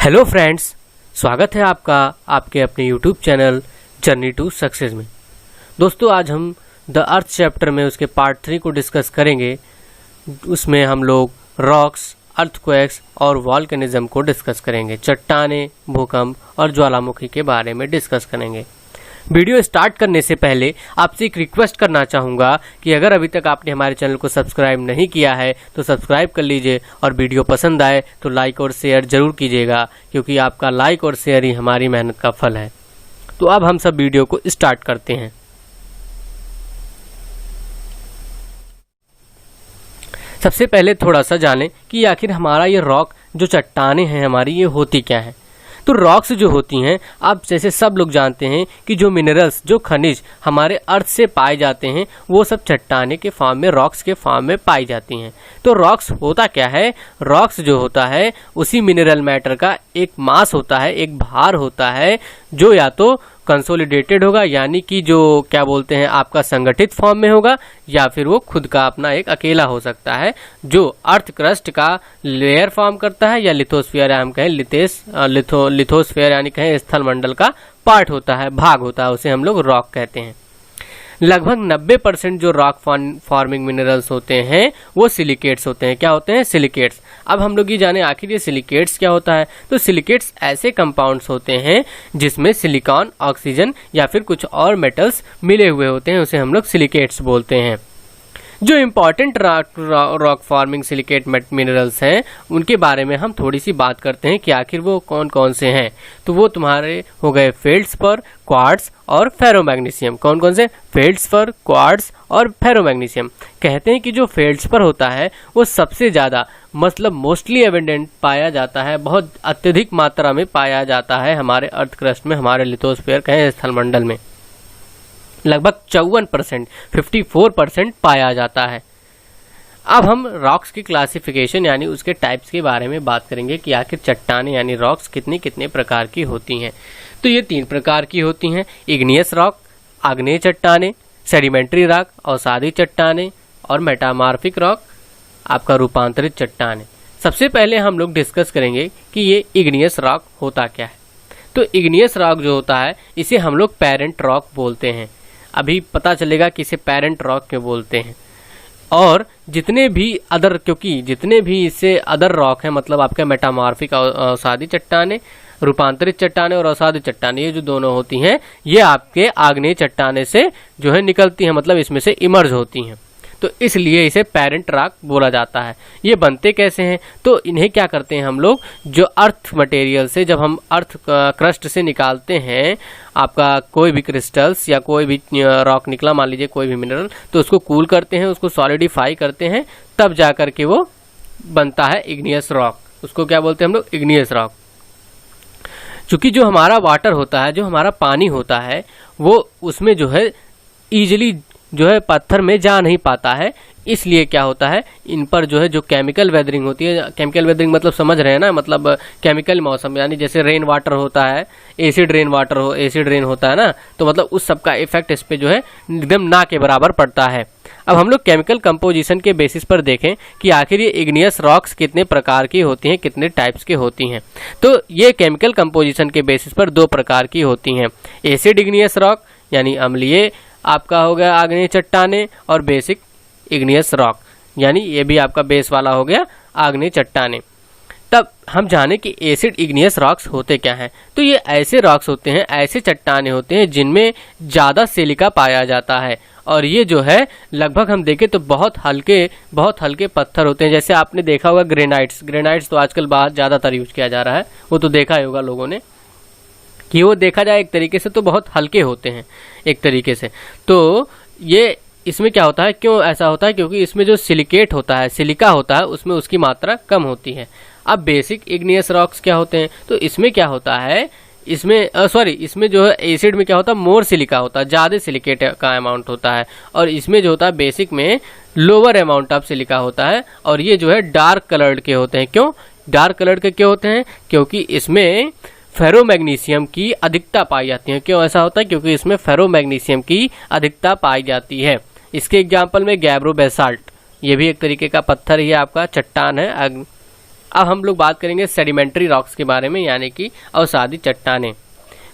Hello friends, स्वागत है आपका आपके अपने YouTube channel journey to success में। दोस्तों, आज हम द अर्थ चैप्टर में उसके पार्ट 3 को डिस्कस करेंगे। उसमें हम लोग रॉक्स, अर्थक्वेक्स और वॉल्केनिज्म को डिस्कस करेंगे। चट्टाने, भूकंप और ज्वालामुखी के बारे में डिस्कस करेंगे। वीडियो स्टार्ट करने से पहले आपसे एक रिक्वेस्ट करना चाहूँगा कि अगर अभी तक आपने हमारे चैनल को सब्सक्राइब नहीं किया है तो सब्सक्राइब कर लीजिए और वीडियो पसंद आए तो लाइक और शेयर जरूर कीजिएगा, क्योंकि आपका लाइक और शेयर ही हमारी मेहनत का फल है। तो अब हम सब वीडियो को स्टार्ट करते हैं। सबसे पहले थोड़ा सा जानें कि आखिर हमारा ये रॉक जो चट्टाने हैं हमारी, ये होती क्या है। तो रॉक्स जो होती हैं, अब जैसे सब लोग जानते हैं कि जो मिनरल्स, जो खनिज हमारे अर्थ से पाए जाते हैं वो सब चट्टाने के फॉर्म में, रॉक्स के फॉर्म में पाई जाती हैं। तो रॉक्स होता क्या है? रॉक्स जो होता है उसी मिनरल मैटर का एक मास होता है, एक भार होता है, जो या तो कंसोलिडेटेड होगा, यानी कि जो क्या बोलते हैं आपका संगठित फॉर्म में होगा, या फिर वो खुद का अपना एक अकेला हो सकता है, जो अर्थ क्रस्ट का लेयर फॉर्म करता है, या लिथोस्फीयर, या हम कहें लिथोस्फीयर यानी कहें स्थल मंडल का पार्ट होता है, भाग होता है, उसे हम लोग रॉक कहते हैं। लगभग 90% जो रॉक फॉर्मिंग मिनरल्स होते हैं वो सिलिकेट्स होते हैं। क्या होते हैं? सिलिकेट्स। अब हम लोग ये जाने आखिर ये सिलिकेट्स क्या होता है। तो सिलिकेट्स ऐसे कंपाउंड्स होते हैं जिसमें सिलिकॉन, ऑक्सीजन या फिर कुछ और मेटल्स मिले हुए होते हैं, उसे हम लोग सिलिकेट्स बोलते हैं। जो important rock forming silicate minerals हैं उनके बारे में हम थोड़ी सी बात करते हैं कि आखिर वो कौन कौन से हैं। तो वो तुम्हारे हो गए फेल्ड्सपर, क्वार्ट्ज और फेरोमैग्नीशियम। कौन कौन से? फेल्ड्सपर, क्वार्ट्ज और फेरोमैग्नीशियम। कहते हैं कि जो फेल्ड्सपर होता है वो सबसे ज़्यादा, मतलब मोस्टली एविडेंट पाया जाता है, बहुत अत्यधिक मात्रा में पाया जाता है हमारे अर्थ क्रस्ट में, हमारे लिथोस्फीयर कहें स्थलमंडल में। लगभग 54%, 54% पाया जाता है। अब हम रॉक्स की क्लासिफिकेशन यानी उसके टाइप्स के बारे में बात करेंगे कि आखिर चट्टाने यानी रॉक्स कितने कितने प्रकार की होती हैं। तो ये 3 प्रकार की होती हैं: इग्नियस रॉक, आग्नेय चट्टाने, सेडिमेंट्री रॉक, अवसादी चट्टाने, और मेटामॉर्फिक रॉक, आपका रूपांतरित चट्टाने। सबसे पहले हम लोग डिस्कस करेंगे कि ये इग्नियस रॉक होता क्या है। तो इग्नियस रॉक जो होता है इसे हम लोग पेरेंट रॉक बोलते हैं। अभी पता चलेगा कि इसे पेरेंट रॉक क्यों बोलते हैं। और जितने भी अदर, क्योंकि जितने भी इससे अदर रॉक हैं, मतलब आपके मेटामॉर्फिक, अवसादी चट्टाने, रूपांतरित चट्टाने और अवसादी चट्टाने, ये जो दोनों होती हैं ये आपके आग्नेय चट्टाने से जो है निकलती हैं, मतलब इसमें से इमर्ज होती हैं। तो इसलिए इसे पेरेंट रॉक बोला जाता है। ये बनते कैसे हैं? तो इन्हें क्या करते हैं हम लोग, जो अर्थ मटेरियल से, जब हम अर्थ क्रस्ट से निकालते हैं आपका कोई भी क्रिस्टल्स या कोई भी रॉक निकला, मान लीजिए कोई भी मिनरल, तो उसको कूल करते हैं, उसको सॉलिडिफाई करते हैं, तब जा करके वो बनता है इग्नियस रॉक। उसको क्या बोलते हैं हम लोग? Igneous rock. चूंकि जो हमारा वाटर होता है, जो हमारा पानी होता है, वो उसमें जो है ईजिली जो है पत्थर में जा नहीं पाता है, इसलिए क्या होता है, इन पर जो है जो केमिकल वेदरिंग होती है, केमिकल वेदरिंग मतलब समझ रहे हैं ना, मतलब केमिकल मौसम, यानी जैसे रेन वाटर होता है, एसिड रेन वाटर हो, एसिड रेन होता है ना, तो मतलब उस सब का इफेक्ट इस पे जो है एकदम ना के बराबर पड़ता है। अब हम लोग केमिकल कंपोजिशन के बेसिस पर देखें कि आखिर ये इग्नियस रॉक्स कितने प्रकार की होती हैं, कितने टाइप्स की होती हैं। तो ये केमिकल कंपोजिशन के बेसिस पर 2 प्रकार की होती हैं: एसिड इग्नियस रॉक यानी अम्लीय आपका हो गया आग्नेय चट्टाने, और बेसिक इग्नियस रॉक यानी ये भी आपका बेस वाला हो गया आग्नेय चट्टाने। तब हम जाने कि एसिड इग्नियस रॉक्स होते क्या हैं। तो ये ऐसे रॉक्स होते हैं, ऐसे चट्टाने होते हैं जिनमें ज़्यादा सिलिका पाया जाता है, और ये जो है लगभग हम देखें तो बहुत हल्के पत्थर होते हैं। जैसे आपने देखा होगा ग्रेनाइट्स तो आजकल बहुत ज़्यादातर यूज किया जा रहा है, वो तो देखा ही होगा लोगों ने कि वो देखा जाए एक तरीके से तो बहुत हल्के होते हैं एक तरीके से। तो ये इसमें क्या होता है, क्यों ऐसा होता है? क्योंकि इसमें जो सिलिकेट होता है, सिलिका होता है, उसमें उसकी मात्रा कम होती है। अब बेसिक इग्नियस रॉक्स क्या होते हैं? तो इसमें क्या होता है, इसमें जो है एसिड में क्या होता है, मोर सिलिका होता है, ज़्यादा सिलिकेट का अमाउंट होता है, और इसमें जो होता है बेसिक में लोअर अमाउंट ऑफ सिलिका होता है, और ये जो है डार्क कलर्ड के होते हैं। क्यों डार्क कलर्ड के क्यों होते हैं? क्योंकि इसमें फेरोमैग्नीशियम की अधिकता पाई जाती है। क्यों ऐसा होता है? क्योंकि इसमें फेरोमैग्नीशियम की अधिकता पाई जाती है। इसके एग्जाम्पल में गैब्रो बेसाल्ट, ये भी एक तरीके का पत्थर ही आपका चट्टान है, अब हम लोग बात करेंगे सेडिमेंट्री रॉक्स के बारे में, यानी कि अवसादी चट्टानें।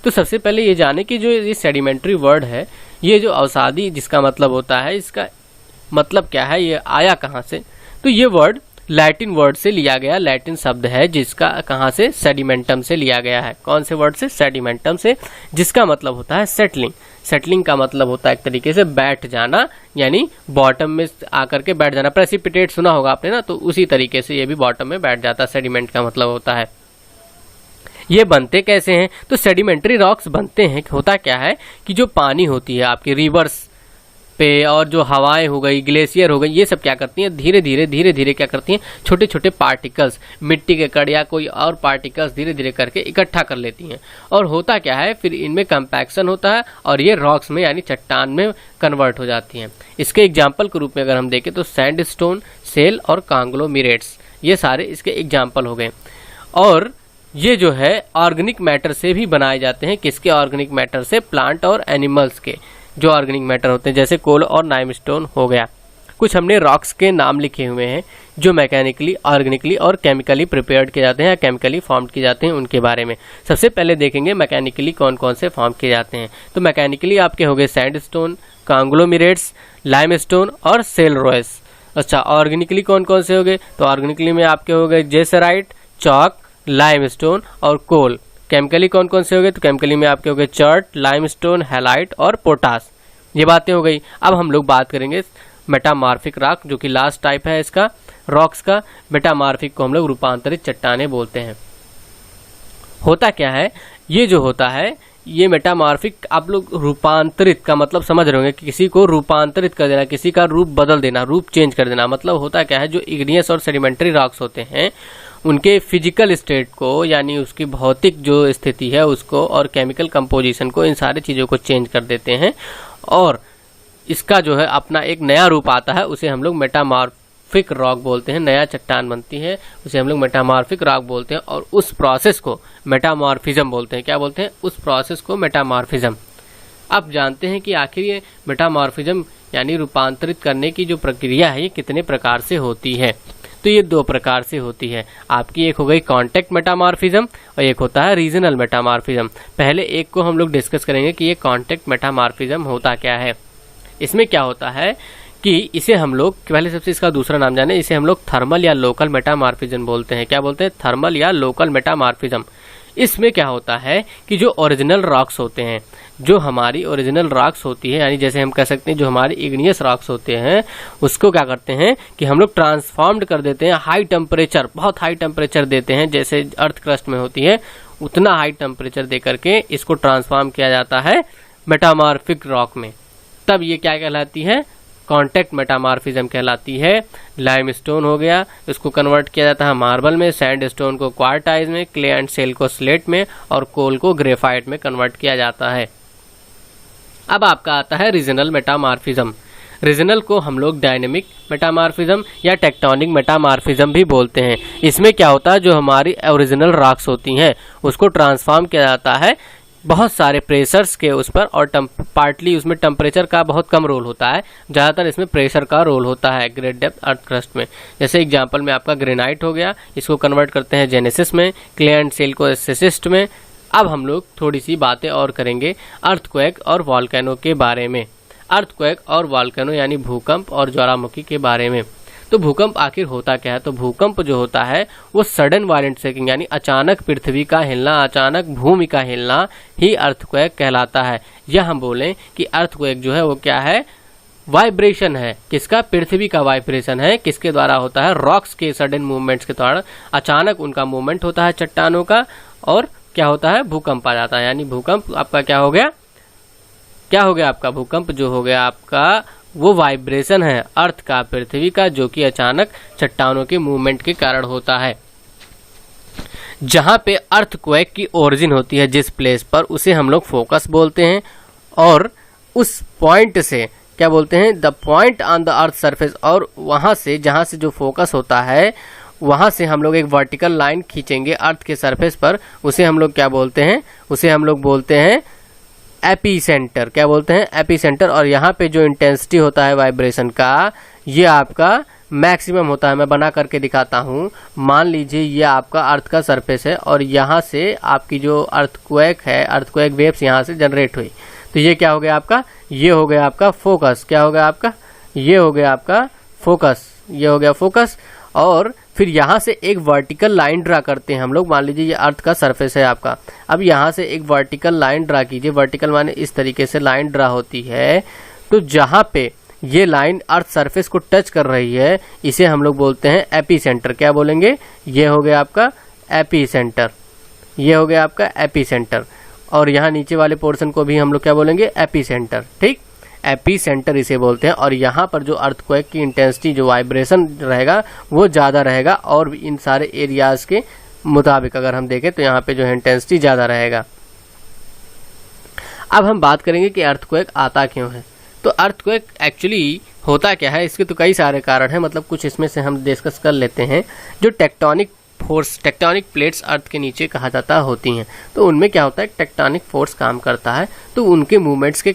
तो सबसे पहले ये जाने कि जो ये सेडिमेंट्री वर्ड है, ये जो अवसादी जिसका मतलब होता है, इसका मतलब क्या है, ये आया कहाँ से? तो ये वर्ड लैटिन वर्ड से लिया गया, लैटिन शब्द है जिसका कहाँ से, सेडिमेंटम से लिया गया है। कौन से वर्ड से? सेडिमेंटम से, जिसका मतलब होता है सेटलिंग। सेटलिंग का मतलब होता है एक तरीके से बैठ जाना, यानी बॉटम में आकर के बैठ जाना। प्रेसिपिटेट सुना होगा आपने ना, तो उसी तरीके से ये भी बॉटम में बैठ जाता है, सेडिमेंट का मतलब होता है। ये बनते कैसे हैं? तो सेडिमेंट्री रॉक्स बनते हैं, होता क्या है कि जो पानी होती है आपकी रिवर्स पे और जो हवाएं हो गई, ग्लेशियर हो गई, ये सब क्या करती हैं, धीरे धीरे क्या करती हैं, छोटे छोटे पार्टिकल्स, मिट्टी के कण या कोई और पार्टिकल्स धीरे धीरे करके इकट्ठा कर लेती हैं। और होता क्या है, फिर इनमें कंपैक्शन होता है और ये रॉक्स में यानी चट्टान में कन्वर्ट हो जाती हैं। इसके एग्जाम्पल के रूप में अगर हम देखें तो सैंडस्टोन, सेल और कांग्लोमेरेट्स, ये सारे इसके एग्जाम्पल हो गए। और ये जो है ऑर्गेनिक मैटर से भी बनाए जाते हैं। किसके ऑर्गेनिक मैटर से? प्लांट और एनिमल्स के जो ऑर्गेनिक मैटर होते हैं, जैसे कोल और लाइमस्टोन हो गया। कुछ हमने रॉक्स के नाम लिखे हुए हैं जो मैकेनिकली, ऑर्गेनिकली और केमिकली प्रिपेयर्ड किए जाते हैं या केमिकली फॉर्म किए जाते हैं, उनके बारे में सबसे पहले देखेंगे मैकेनिकली कौन कौन से फॉर्म किए जाते हैं। तो मैकेनिकली आपके हो गए सैंडस्टोन, कांग्लोमेरेट्स, लाइमस्टोन और सेल रॉयस। अच्छा, ऑर्गेनिकली कौन कौन से हो गए? तो ऑर्गेनिकली में आपके हो गए जेसराइट, चॉक, लाइमस्टोन और कोल। केमिकली कौन कौन से हो गए? तो केमिकली में आपके हो गए चर्ट, लाइमस्टोन, हैलाइट और पोटास। ये बातें हो गई। अब हम लोग बात करेंगे मेटामॉर्फिक रॉक, जो कि लास्ट टाइप है इसका रॉक्स का। मेटामॉर्फिक को हम लोग रूपांतरित चट्टानें बोलते हैं। होता क्या है, ये जो होता है, ये मेटामॉर्फिक, आप लोग रूपांतरित का मतलब समझ रहे होंगे कि किसी को रूपांतरित कर देना, किसी का रूप बदल देना, रूप चेंज कर देना। मतलब होता क्या है, जो इग्नियस और सेडिमेंट्री रॉक्स होते हैं उनके फिजिकल स्टेट को, यानी उसकी भौतिक जो स्थिति है उसको और केमिकल कंपोजिशन को, इन सारी चीज़ों को चेंज कर देते हैं और इसका जो है अपना एक नया रूप आता है, उसे हम लोग मेटामॉर्फिक रॉक बोलते हैं। नया चट्टान बनती है, उसे हम लोग मेटामॉर्फिक रॉक बोलते हैं और उस प्रोसेस को मेटामॉर्फिज्म बोलते हैं। क्या बोलते हैं? उस प्रोसेस को मेटामॉर्फिज्म। अब जानते हैं कि आखिर ये मेटामॉर्फिज्म यानी रूपांतरित करने की जो प्रक्रिया है ये कितने प्रकार से होती है? तो ये दो प्रकार से होती है आपकी। एक हो गई कॉन्टेक्ट मेटामॉर्फिज्म और एक होता है रीजनल मेटामॉर्फिज्म। पहले एक को हम लोग डिस्कस करेंगे कि ये कॉन्टेक्ट मेटामॉर्फिज्म होता क्या है। इसमें क्या होता है कि इसे हम लोग पहले सबसे इसका दूसरा नाम जाने, इसे हम लोग थर्मल या लोकल मेटामॉर्फिज्म बोलते हैं। क्या बोलते हैं? थर्मल या लोकल मेटामॉर्फिज्म। इसमें क्या होता है कि जो ओरिजिनल रॉक्स होते हैं, जो हमारी ओरिजिनल रॉक्स होती है, यानी जैसे हम कह सकते हैं जो हमारे इग्नियस रॉक्स होते हैं, उसको क्या करते हैं कि हम लोग ट्रांसफॉर्म्ड कर देते हैं। हाई टेम्परेचर, बहुत हाई टेम्परेचर देते हैं, जैसे अर्थ क्रस्ट में होती है उतना हाई टेम्परेचर दे करके इसको ट्रांसफॉर्म किया जाता है मेटामॉर्फिक रॉक में। तब ये क्या कहलाती है? कॉन्टेक्ट मेटामॉर्फिज्म कहलाती है। लाइमस्टोन हो गया, इसको कन्वर्ट किया जाता है मार्बल में, सैंडस्टोन को क्वार्टाइज में, क्ले एंड सेल को स्लेट में और कोल को ग्रेफाइट में कन्वर्ट किया जाता है। अब आपका आता है रीजनल मेटामॉर्फिज्म। रीजनल को हम लोग डायनेमिक मेटामॉर्फिज्म या टेक्टोनिक मेटामॉर्फिज्म भी बोलते हैं। इसमें क्या होता है, जो हमारी ओरिजिनल रॉक्स होती हैं उसको ट्रांसफॉर्म किया जाता है बहुत सारे प्रेशर्स के उस पर, और पार्टली उसमें टेम्परेचर का बहुत कम रोल होता है, ज़्यादातर इसमें प्रेशर का रोल होता है ग्रेट डेप्थ अर्थ क्रस्ट में। जैसे एग्जांपल में आपका ग्रेनाइट हो गया, इसको कन्वर्ट करते हैं जेनेसिस में, क्ले एंड सेल को सिसिस्ट में। अब हम लोग थोड़ी सी बातें और करेंगे अर्थक्वेक और वॉल्केनो के बारे में। अर्थक्वेक और वॉल्केनो यानी भूकंप और ज्वालामुखी के बारे में। तो भूकंप आखिर होता क्या है? तो भूकंप जो होता है वो सडन वायलेंट शेकिंग यानी अचानक पृथ्वी का हिलना, अचानक भूमि का हिलना ही अर्थक्वेक कहलाता है। या हम बोलें कि अर्थक्वेक जो है वो क्या है? वाइब्रेशन है। किसका? पृथ्वी का वाइब्रेशन है। किसके द्वारा होता है? रॉक्स के सडन मूवमेंट्स के द्वारा अचानक उनका मूवमेंट होता है चट्टानों का, और क्या होता है? भूकंप आ जाता है। यानी भूकंप आपका क्या हो गया? क्या हो गया आपका? भूकंप जो हो गया आपका वो वाइब्रेशन है अर्थ का, पृथ्वी का, जो कि अचानक चट्टानों के मूवमेंट के कारण होता है। जहां पे अर्थक्वेक की ओरिजिन होती है जिस प्लेस पर, उसे हम लोग फोकस बोलते हैं, और उस पॉइंट से क्या बोलते हैं? The point on the earth surface. और वहां से, जहां से जो फोकस होता है, वहां से हम लोग एक वर्टिकल लाइन खींचेंगे अर्थ के सरफेस पर, उसे हम लोग क्या बोलते हैं? उसे हम लोग बोलते हैं एपी सेंटर। क्या बोलते हैं? AP centre. और यहाँ पे जो इंटेंसिटी होता है वाइब्रेशन का, ये आपका मैक्सिमम होता है। मैं बना करके दिखाता हूँ। मान लीजिए ये आपका अर्थ का सरफेस है और यहाँ से आपकी जो अर्थक्वेक है, अर्थक्वेक वेव्स यहाँ से जनरेट हुई, तो ये क्या हो गया आपका, ये हो गया आपका फोकस। क्या हो गया आपका, ये हो गया आपका फोकस, ये हो गया फोकस। और फिर यहाँ से एक वर्टिकल लाइन ड्रा करते हैं हम लोग। मान लीजिए ये अर्थ का सरफेस है आपका, अब यहाँ से एक वर्टिकल लाइन ड्रा कीजिए। वर्टिकल माने इस तरीके से लाइन ड्रा होती है, तो जहाँ पे ये लाइन अर्थ सरफेस को टच कर रही है इसे हम लोग बोलते हैं एपी सेंटर। क्या बोलेंगे, ये हो गया आपका एपी सेंटर, ये हो गया आपका एपी सेंटर। और यहाँ नीचे वाले पोर्शन को भी हम लोग क्या बोलेंगे, एपी सेंटर। ठीक, एपी सेंटर इसे बोलते हैं। और यहाँ पर जो अर्थक्वेक की इंटेंसिटी, जो वाइब्रेशन रहेगा वो ज़्यादा रहेगा, और इन सारे एरियाज के मुताबिक अगर हम देखें तो यहाँ पे जो है इंटेंसिटी ज़्यादा रहेगा। अब हम बात करेंगे कि अर्थक्वेक आता क्यों है। तो अर्थक्वेक एक्चुअली होता क्या है, इसके तो कई सारे कारण हैं, मतलब कुछ इसमें से हम डिस्कस कर लेते हैं। जो टेक्टोनिक फोर्स, टेक्टोनिक प्लेट्स अर्थ के नीचे कहा जाता होती हैं, तो उनमें क्या होता है, टेक्टोनिक फोर्स काम करता है। तो उनके मूवमेंट्स के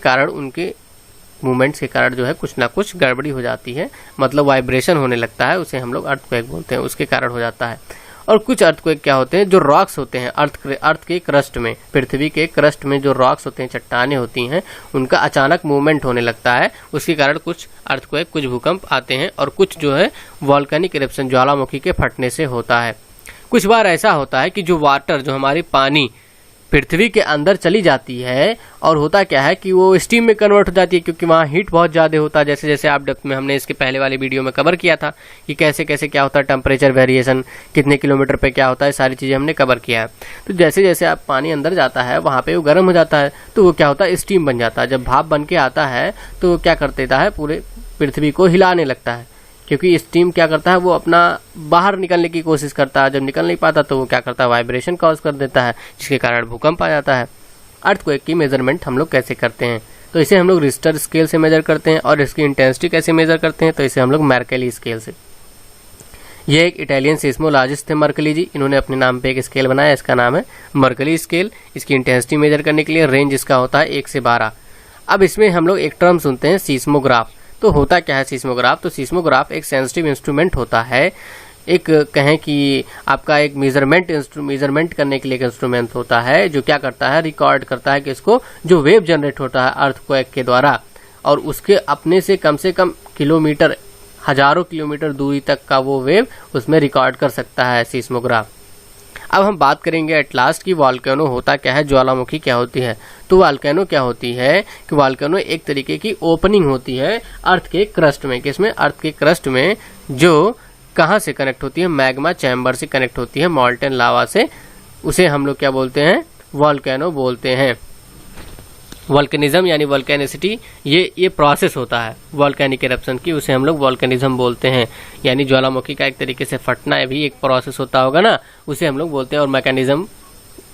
कारण जो है कुछ ना कुछ गड़बड़ी हो जाती है, मतलब वाइब्रेशन होने लगता है, उसे हम लोग अर्थक्वेक बोलते हैं, उसके कारण हो जाता है। और कुछ अर्थक्वेक क्या होते हैं, जो रॉक्स होते हैं अर्थ के क्रस्ट में, पृथ्वी के क्रस्ट में जो रॉक्स होते हैं, चट्टानें होती हैं, उनका अचानक मूवमेंट होने लगता है, उसके कारण कुछ अर्थक्वेक, कुछ भूकंप आते हैं। और कुछ जो है वॉल्केनिक इरप्शन, ज्वालामुखी के फटने से होता है। कुछ बार ऐसा होता है कि जो वाटर, जो हमारी पानी पृथ्वी के अंदर चली जाती है, और होता क्या है कि वो स्टीम में कन्वर्ट हो जाती है, क्योंकि वहाँ हीट बहुत ज़्यादा होता है। जैसे जैसे आप डेप्थ में, हमने इसके पहले वाली वीडियो में कवर किया था कि कैसे कैसे क्या होता है, टेम्परेचर वेरिएशन, कितने किलोमीटर पे क्या होता है, सारी चीज़ें हमने कवर किया है। तो जैसे जैसे आप पानी अंदर जाता है वहाँ पे वो गर्म हो जाता है, तो वो क्या होता है, स्टीम बन जाता है। जब भाप बन के आता है तो वो क्या कर देता है, पूरे पृथ्वी को हिलाने लगता है, क्योंकि स्टीम क्या करता है, वो अपना बाहर निकलने की कोशिश करता है। जब निकल नहीं पाता तो वो क्या करता है, वाइब्रेशन कॉज कर देता है, जिसके कारण भूकंप आ जाता है। अर्थक्वेक की मेजरमेंट हम लोग कैसे करते हैं, तो इसे हम लोग रिश्टर स्केल से मेजर करते हैं। और इसकी इंटेंसिटी कैसे मेजर करते हैं, तो इसे हम लोग मर्कली स्केल से। ये एक इटालियन सिस्मोलॉजिस्ट थे मर्कली जी, इन्होंने अपने नाम पे एक स्केल बनाया, इसका नाम है मर्कली स्केल। इसकी इंटेंसिटी मेजर करने के लिए रेंज इसका होता है 1 से 12। अब इसमें हम लोग एक टर्म सुनते हैं, सीस्मोग्राफ। तो होता क्या है सीस्मोग्राफ, तो सीस्मोग्राफ एक सेंसिटिव इंस्ट्रूमेंट होता है, एक कहें कि आपका एक मेजरमेंट करने के लिए एक इंस्ट्रूमेंट होता है, जो क्या करता है, रिकॉर्ड करता है कि इसको जो वेव जनरेट होता है अर्थक्वेक के द्वारा, और उसके अपने से कम किलोमीटर, हजारों किलोमीटर दूरी तक का वो वेव उसमें रिकॉर्ड कर सकता है सीस्मोग्राफ। अब हम बात करेंगे एट लास्ट की वॉल्केनो होता क्या है, ज्वालामुखी क्या होती है। तो वॉल्केनो क्या होती है कि वॉल्केनो एक तरीके की ओपनिंग होती है अर्थ के क्रस्ट में। किसमें, अर्थ के क्रस्ट में, जो कहाँ से कनेक्ट होती है, मैग्मा चैम्बर से कनेक्ट होती है, मॉल्टेन लावा से। उसे हम लोग क्या बोलते हैं, वॉल्केनो बोलते हैं। वॉल्केनिज्म यानी वॉल्केनिसिटी, ये प्रोसेस होता है वॉल्केनिक इरप्शन की, उसे हम लोग वॉल्केनिज्म बोलते हैं। यानी ज्वालामुखी का एक तरीके से फटना भी एक प्रोसेस होता होगा ना, उसे हम लोग बोलते हैं। और मैकेनिज्म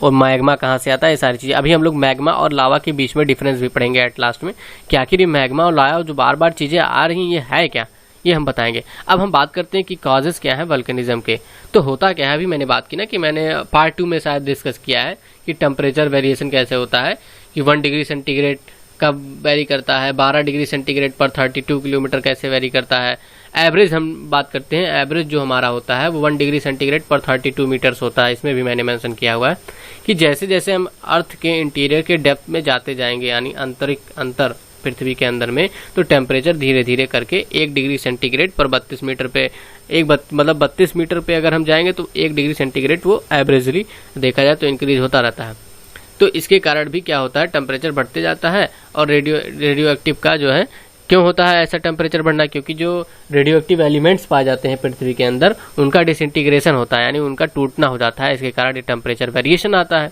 और मैग्मा कहाँ से आता है, ये सारी चीज़ें। अभी हम लोग मैग्मा और लावा के बीच में डिफरेंस भी पढ़ेंगे एट लास्ट में, कि आखिर ये मैग्मा और लावा जो बार बार चीज़ें आ रही हैं, ये है क्या, ये हम बताएंगे। अब हम बात करते हैं कि कॉजेज क्या है वल्केनिज्म के। तो होता क्या है, अभी मैंने बात की ना कि मैंने पार्ट 2 में शायद डिस्कस किया है कि टेम्परेचर वेरिएशन कैसे होता है, कि 1 डिग्री सेंटीग्रेड कब वेरी करता है, 12 डिग्री सेंटीग्रेड पर 32 किलोमीटर कैसे वेरी करता है। एवरेज हम बात करते हैं, एवरेज जो हमारा होता है वो 1 डिग्री सेंटीग्रेड पर 32 मीटर्स होता है। इसमें भी मैंने मेंशन किया हुआ है कि जैसे जैसे हम अर्थ के इंटीरियर के डेप्थ में जाते जाएंगे, यानी अंतर पृथ्वी के अंदर में, तो टेम्परेचर धीरे धीरे करके 1 डिग्री सेंटीग्रेड पर 32 मीटर पे, मतलब 32 मीटर पे अगर हम जाएंगे तो 1 डिग्री सेंटीग्रेड वो एवरेजली देखा जाए तो इंक्रीज होता रहता है। तो इसके कारण भी क्या होता है, टेम्परेचर बढ़ते जाता है। और रेडियो एक्टिव का जो है, क्यों होता है ऐसा टेम्परेचर बढ़ना, क्योंकि जो रेडियो एक्टिव एलिमेंट्स पाए जाते हैं पृथ्वी के अंदर, उनका डिसइंटीग्रेशन होता है, यानी उनका टूटना हो जाता है। इसके कारण टेम्परेचर वेरिएशन आता है।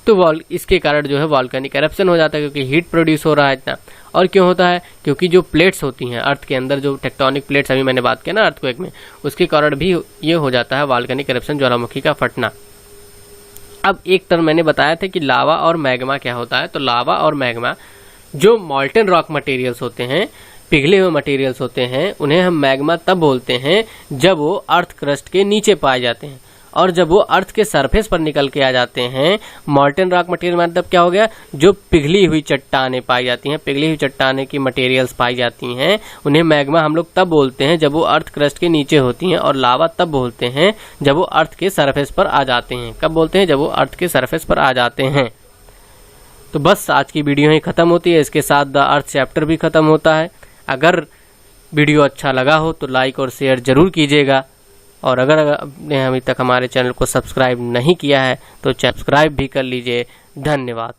तो इसके कारण जो है वॉल्केनिक एरप्शन हो जाता है, क्योंकि हीट प्रोड्यूस हो रहा है इतना। और क्यों होता है, क्योंकि जो प्लेट्स होती हैं अर्थ के अंदर, जो टेक्टोनिक प्लेट्स अभी मैंने बात किया ना अर्थक्वेक में, उसके कारण भी ये हो जाता है वॉल्केनिक एरप्शन, ज्वालामुखी का फटना। अब एक टर्म मैंने बताया था कि लावा और मैग्मा क्या होता है। तो लावा और मैग्मा जो मॉल्टेन रॉक मटेरियल्स होते हैं, पिघले हुए मटेरियल्स होते हैं, उन्हें हम मैग्मा तब बोलते हैं जब वो अर्थ क्रस्ट के नीचे पाए जाते हैं। और जब वो अर्थ के सरफेस पर निकल के आ जाते हैं, मॉल्टेन रॉक मटेरियल मतलब क्या हो गया, जो पिघली हुई चट्टानें पाई जाती हैं, पिघली हुई चट्टानें की मटेरियल्स पाई जाती हैं, उन्हें मैग्मा हम लोग तब बोलते हैं जब वो अर्थ क्रस्ट के नीचे होती हैं, और लावा तब बोलते हैं जब वो अर्थ के सरफेस पर आ जाते हैं। कब बोलते हैं? जब वो अर्थ के सरफेस पर आ जाते हैं। तो बस आज की वीडियो ही खत्म होती है, इसके साथ द अर्थ चैप्टर भी खत्म होता है। अगर वीडियो अच्छा लगा हो तो लाइक और शेयर जरूर कीजिएगा, और अगर आपने अभी तक हमारे चैनल को सब्सक्राइब नहीं किया है तो सब्सक्राइब भी कर लीजिए। धन्यवाद।